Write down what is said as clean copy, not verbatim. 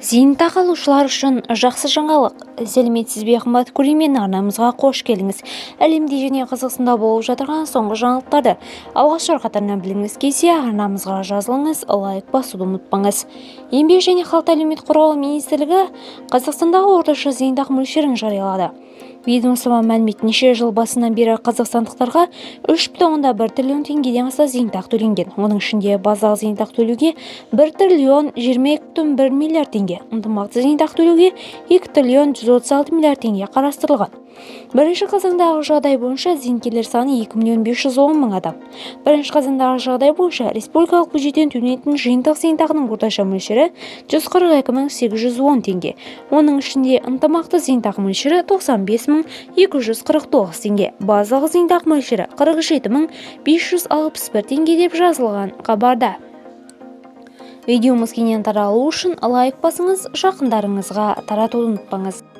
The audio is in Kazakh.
Зейнетақы алушылар үшін жақсы жаңалық. Сәлеметсіз бе, қымбатты көрермен, арнамызға қош келдіңіз. Әлемде және Қазақстанда болып жатырған соңғы жаңалықтарды алғашқы қатарынан біліңіз келсе, арнамызға жазылыңыз, лайк басуды ұмытпаңыз. Еңбек және халықты әлеуметтік қорғау министрлігі Қазақстандағы орташа зейнетақы мөлшерін жариялады. Ведомство мәліметінше жыл басынан бері қазақстандықтарға 3,1 триллион теңгеден аса зейнетақы төленген. Оның ішінде базалық зейнетақы төлеуге 1 триллион 22,1 миллиард теңге, ынтымақты зейнетақы төлеуге 2 триллион 136 миллиард теңге қарастырылған. Бірінші қазандағы жағдай бойынша зейнеткерлер саны 2 миллион 510 мың адам. Бірінші қазандағы жағдай бойынша республикалық бюджеттен төленетін жиынтық зейнетақының орташа мөлшері 142 мың 810 теңге. Оның ішінде ынтымақты зейнетақы мөлшері 95 мың 249 теңге. Базалық зейнетақы мөлшері 47 мың 561 теңге деп жазылған хабарда. Видеомыз кеңінен таралу үшін лайк басыңыз, жақындарыңызға таратуды ұмытпаңыз.